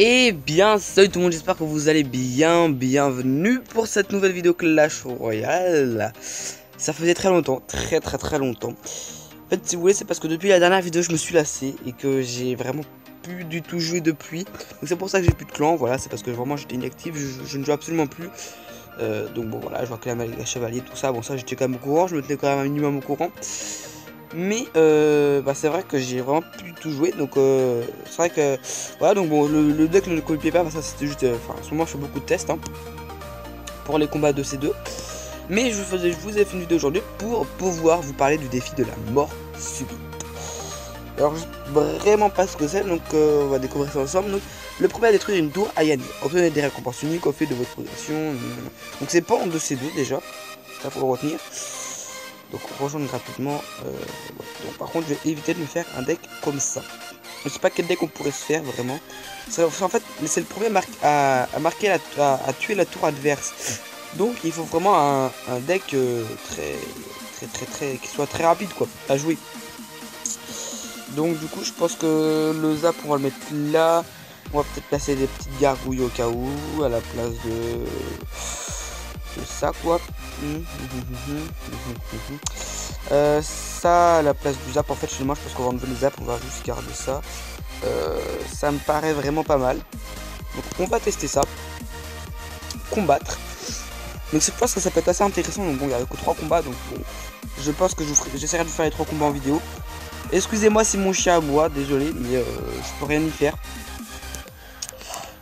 Et bien, salut tout le monde, j'espère que vous allez bien, bienvenue pour cette nouvelle vidéo Clash Royale. Ça faisait très longtemps, très longtemps. En fait, si vous voulez, c'est parce que depuis la dernière vidéo, je me suis lassé et que j'ai vraiment plus du tout joué depuis. Donc c'est pour ça que j'ai plus de clan, voilà, c'est parce que vraiment j'étais inactif, je ne joue absolument plus. Donc bon voilà, je vois que la chevalier, tout ça, bon ça j'étais quand même au courant, je me tenais quand même un minimum au courant. Mais c'est vrai que j'ai vraiment plus tout joué, donc c'est vrai que voilà. Donc bon, le deck ne copiait pas, ça c'était juste en ce moment je fais beaucoup de tests pour les combats de ces deux. Mais je vous ai fait une vidéo aujourd'hui pour pouvoir vous parler du défi de la mort subite. Alors je sais vraiment pas ce que c'est, donc on va découvrir ça ensemble. Donc le premier à détruire une tour à gagner, obtenez des récompenses uniques au fait de votre progression. Donc c'est pas un de ces deux déjà, ça faut le retenir. Donc rejoindre gratuitement. Donc par contre je vais éviter de me faire un deck comme ça. Je sais pas quel deck on pourrait se faire vraiment. En fait c'est le premier à tuer la tour adverse. Donc il faut vraiment un deck qui soit très rapide quoi à jouer. Donc du coup je pense que le zap on va le mettre là. On va peut-être placer des petites gargouilles au cas où à la place de ça quoi. Ça à la place du zap, en fait chez moi je pense qu'on va enlever le zap, on va juste garder ça. Ça me paraît vraiment pas mal. Donc on va tester ça. Combattre. Donc je pense que ça peut être assez intéressant. Donc bon, il n'y a que 3 combats, donc bon, je pense que j'essaierai de faire les 3 combats en vidéo. Excusez-moi si mon chien aboie, désolé, mais je peux rien y faire.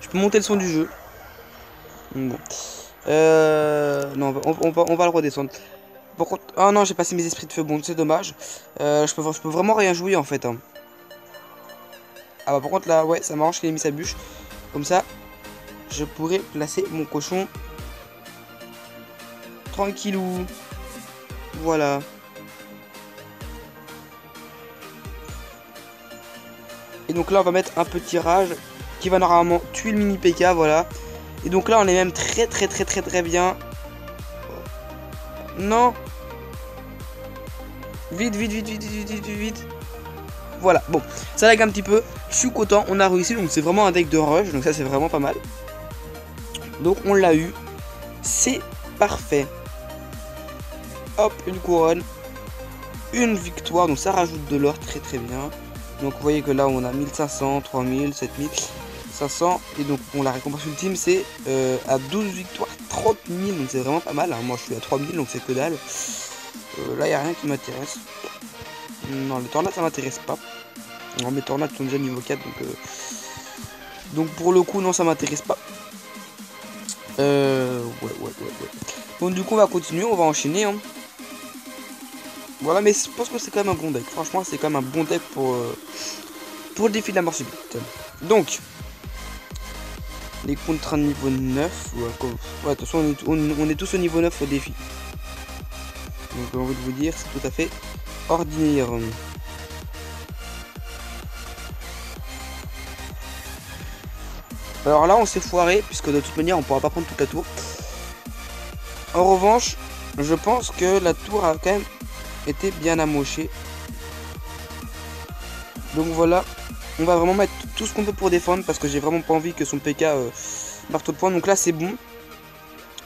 Je peux monter le son du jeu. Bon. Non, on va le redescendre. Par contre, oh non, j'ai passé mes esprits de feu, bon c'est dommage. Je peux vraiment rien jouer en fait. Ah bah par contre là, ouais, ça m'arrange qu'il ait mis sa bûche. Comme ça, je pourrais placer mon cochon tranquillou. Voilà. Et donc là, on va mettre un petit rage qui va normalement tuer le mini PK, voilà. Et donc là, on est même très bien. Non. Vite. Voilà, bon, ça lag un petit peu. Je suis content, on a réussi. Donc c'est vraiment un deck de rush. Donc ça, c'est vraiment pas mal. Donc on l'a eu. C'est parfait. Hop, une couronne. Une victoire. Donc ça rajoute de l'or très bien. Donc vous voyez que là, on a 1500, 3000, 7500. Et donc, bon, la récompense ultime, c'est à 12 victoires, 30 000. Donc c'est vraiment pas mal. Hein. Moi, je suis à 3000, donc c'est que dalle. Là, il n'y a rien qui m'intéresse. Non, les tornades, ça m'intéresse pas. Non, mes tornades sont déjà niveau 4, donc pour le coup, non, ça m'intéresse pas. Ouais. Bon, du coup, on va continuer, on va enchaîner. Hein. Voilà, mais je pense que c'est quand même un bon deck. Franchement, c'est quand même un bon deck pour le défi de la mort subite. Donc, les contrats niveau 9. Ouais, de toute façon, on est tous au niveau 9 au défi. Donc, j'ai envie de vous dire, c'est tout à fait ordinaire. Alors là, on s'est foiré, puisque de toute manière, on pourra pas prendre toute la tour. En revanche, je pense que la tour a quand même été bien amochée. Donc voilà, on va vraiment mettre tout ce qu'on peut pour défendre, parce que j'ai vraiment pas envie que son PK marteau de poing. Donc là, c'est bon.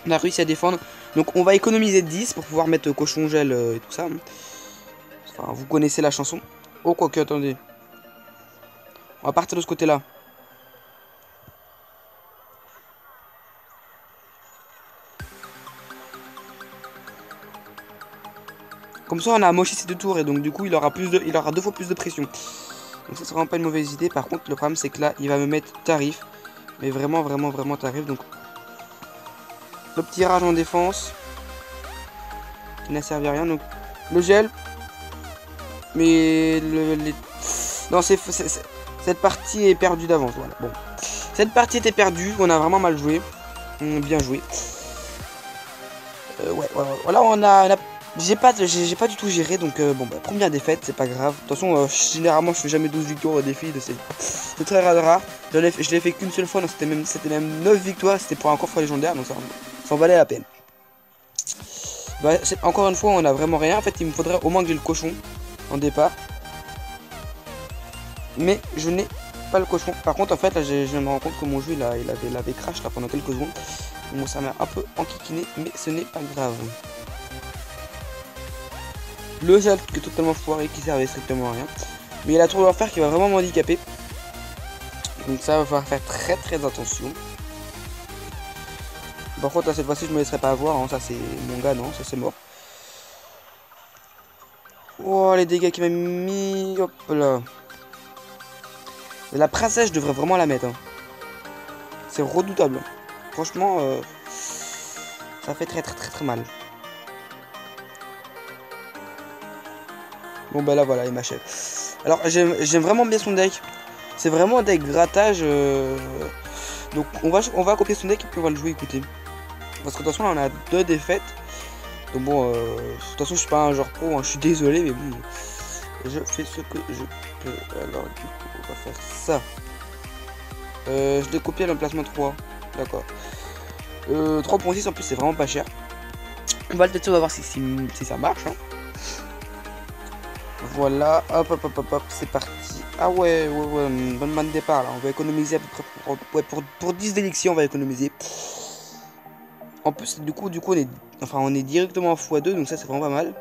On a réussi à défendre. Donc on va économiser 10 pour pouvoir mettre cochon gel et tout ça. Enfin, vous connaissez la chanson. Oh, quoique, attendez. On va partir de ce côté-là. Comme ça, on a amoché ces deux tours et donc du coup, il aura 2 fois plus de pression. Donc ça, c'est vraiment pas une mauvaise idée. Par contre, le problème, c'est que là, il va me mettre tarif. Mais vraiment tarif. Donc, le petit rage en défense. Qui n'a servi à rien. Donc, le gel. Mais non, cette partie est perdue d'avance. Voilà. Bon. Cette partie était perdue. On a vraiment mal joué. Bien joué. Ouais. Voilà, j'ai pas du tout géré, donc bon bah première défaite, c'est pas grave. De toute façon, généralement je fais jamais 12 victoires au défi, c'est très rare. Je l'ai fait qu'une seule fois, donc c'était même 9 victoires, c'était pour un coffre légendaire, donc ça en valait la peine. Bah, encore une fois, on a vraiment rien. En fait, il me faudrait au moins que j'ai le cochon en départ. Mais je n'ai pas le cochon. Par contre, en fait, là, je me rends compte que mon jeu, il avait crash là pendant quelques secondes. Bon, ça m'a un peu enquiquiné, mais ce n'est pas grave. Le gel qui est totalement foiré, qui servait strictement à rien. Mais il y a la tour d'enfer qui va vraiment m'handicaper. Donc ça va falloir faire très attention. Par contre, là, cette fois-ci, je me laisserai pas avoir. Hein. Ça, c'est mon gars, non, ça c'est mort. Oh, les dégâts qu'il m'a mis. Hop là. La princesse, je devrais vraiment la mettre. Hein. C'est redoutable. Franchement, ça fait très mal. Bon, bah là, voilà, il m'achève. Alors, j'aime vraiment bien son deck. C'est vraiment un deck grattage. Donc, on va copier son deck et puis on va le jouer, écoutez. Parce que de toute façon, là, on a 2 défaites. Donc, bon, de toute façon, je suis pas un joueur pro. Hein, je suis désolé, mais bon. Je fais ce que je peux. Alors, du coup, on va faire ça. Je l'ai copié à l'emplacement 3. D'accord. 3.6 en plus, c'est vraiment pas cher. On va le tester, on va voir si ça marche. Hein. Voilà, hop, c'est parti. Ah ouais, bonne main de départ là. On va économiser à peu près pour 10 d'élixir, on va économiser. En plus, du coup, on est directement en x2, donc ça c'est vraiment pas mal.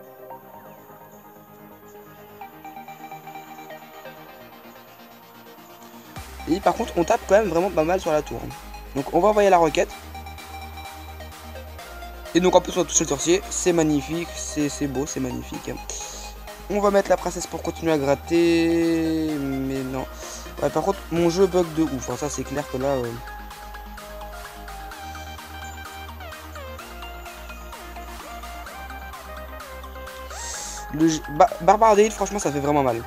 Et par contre, on tape quand même vraiment pas mal sur la tour. Donc on va envoyer la roquette. Et donc en plus, on va toucher le sorcier. C'est magnifique, c'est beau, c'est magnifique. On va mettre la princesse pour continuer à gratter. Mais non. Ouais, par contre, mon jeu bug de ouf. Enfin, ça, c'est clair que là... Le Barbare d'élite, franchement, ça fait vraiment mal.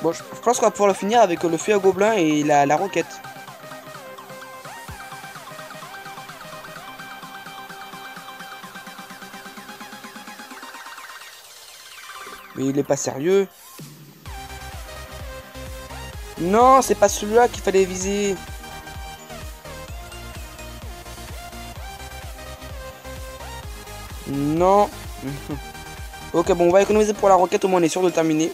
Bon, je pense qu'on va pouvoir le finir avec le feu à gobelin et la roquette. Mais il est pas sérieux. Non, c'est pas celui-là qu'il fallait viser. Non. Ok, bon, on va économiser pour la roquette. Au moins, on est sûr de terminer.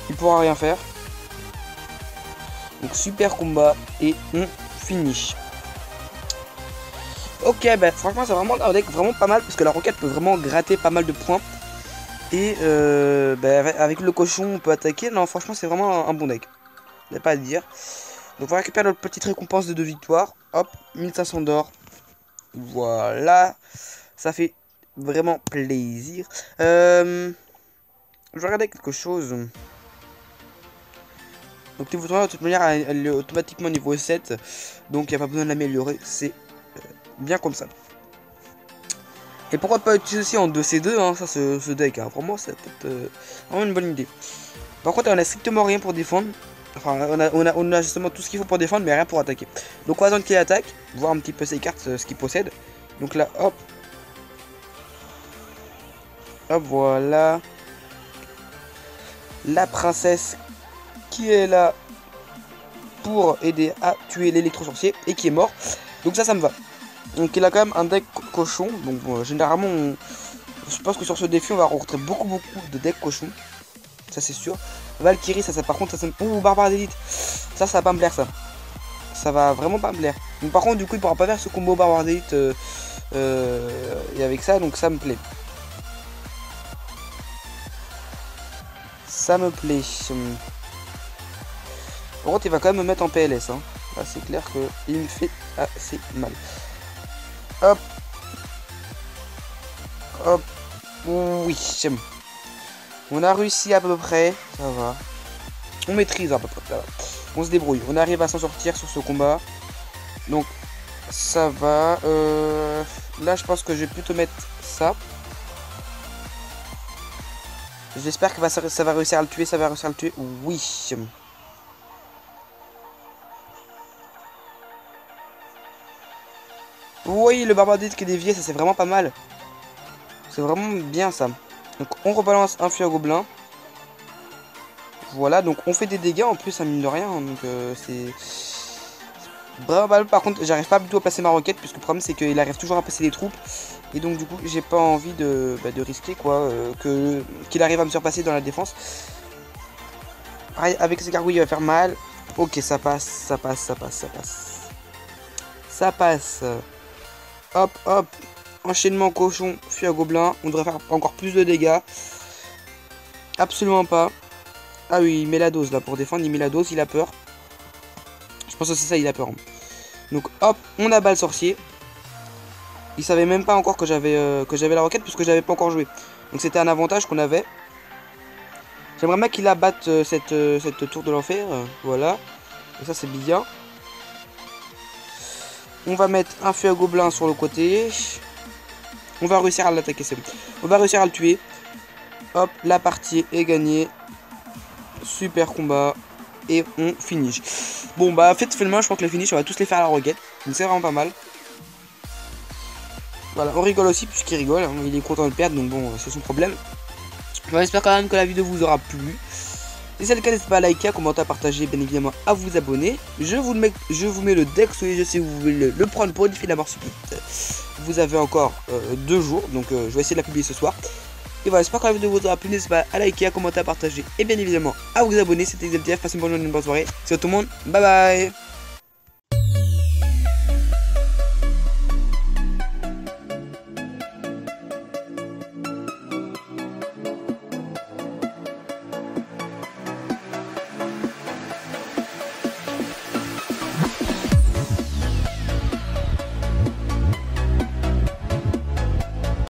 Il pourra rien faire. Donc, super combat. Et on finit. Ok, bah franchement, c'est vraiment un deck vraiment pas mal. Parce que la roquette peut vraiment gratter pas mal de points. Et avec le cochon, on peut attaquer. Non, franchement, c'est vraiment un bon deck. Il n'y a pas à dire. Donc, on va récupérer notre petite récompense de 2 victoires. Hop, 1500 d'or. Voilà. Ça fait vraiment plaisir. Je vais regarder quelque chose. Donc, niveau tournoi, de toute manière, elle est automatiquement niveau 7. Donc, il n'y a pas besoin de l'améliorer. C'est bien comme ça. Et pourquoi pas utiliser aussi en 2C2, hein, ça, ce deck. Hein. Vraiment, ça peut être vraiment une bonne idée. Par contre, on a strictement rien pour défendre. Enfin, on a justement tout ce qu'il faut pour défendre, mais rien pour attaquer. Donc, on va attendre qu'il attaque, voir un petit peu ses cartes, ce qu'il possède. Donc là, hop. Hop, voilà. La princesse qui est là pour aider à tuer l'électro-sorcier et qui est mort. Donc ça me va. Donc il a quand même un deck cochon. Donc généralement, je pense que sur ce défi, on va rencontrer beaucoup de decks cochons. Ça c'est sûr. Valkyrie, ça par contre, ça ouh, Barbare d'élite. Ça va pas me plaire, ça. Ça va vraiment pas me plaire. Donc par contre, du coup, il pourra pas faire ce combo Barbare d'élite et avec ça, donc ça me plaît. Ça me plaît. Par contre, il va quand même me mettre en PLS. Hein. Là, c'est clair qu'il me fait assez mal. Hop. Hop. Oui, j'aime. On a réussi à peu près. Ça va. On maîtrise à peu près. Ça va. On se débrouille. On arrive à s'en sortir sur ce combat. Donc, ça va. Là, je pense que je vais plutôt mettre ça. J'espère que ça va réussir à le tuer. Ça va réussir à le tuer. Oui. Oui, le Barbare d'élite qui est dévié, ça c'est vraiment pas mal. C'est vraiment bien ça. Donc on rebalance un feu à gobelin. Voilà, donc on fait des dégâts en plus, ça mine de rien. Donc Bravo, par contre, j'arrive pas du tout à placer ma roquette, puisque le problème c'est qu'il arrive toujours à passer des troupes. Et donc du coup, j'ai pas envie de risquer quoi, qu'il arrive à me surpasser dans la défense. Pareil, avec ses gargouilles, il va faire mal. Ok, ça passe, ça passe, ça passe, ça passe. Ça passe. Hop, hop. Enchaînement cochon, fuite à gobelin. On devrait faire encore plus de dégâts. Absolument pas. Ah oui, il met la dose là pour défendre. Il met la dose, il a peur. Je pense que c'est ça, il a peur. Donc hop, on abat le sorcier. Il savait même pas encore que j'avais la roquette puisque j'avais pas encore joué. Donc c'était un avantage qu'on avait. J'aimerais bien qu'il abatte cette tour de l'enfer. Voilà. Et ça c'est bien. On va mettre un feu à gobelin sur le côté. On va réussir à l'attaquer, c'est bon. On va réussir à le tuer. Hop, la partie est gagnée. Super combat. Et on finish. Bon bah finalement je crois que les finish on va tous les faire à la roquette. Donc c'est vraiment pas mal. Voilà, on rigole aussi puisqu'il rigole, hein. Il est content de perdre, donc bon, c'est son problème. Bon, j'espère quand même que la vidéo vous aura plu. Si c'est le cas, n'hésitez pas à liker, à commenter, à partager, bien évidemment à vous abonner. Je vous mets le deck sous les yeux si vous voulez le prendre pour défier la mort subite. Vous avez encore 2 jours, donc je vais essayer de la publier ce soir. Et voilà, j'espère que la vidéo vous aura plu, n'hésitez pas à liker, à commenter, à partager et bien évidemment à vous abonner. C'était XLTF, passez une bonne journée, une bonne soirée. Ciao tout le monde, bye bye.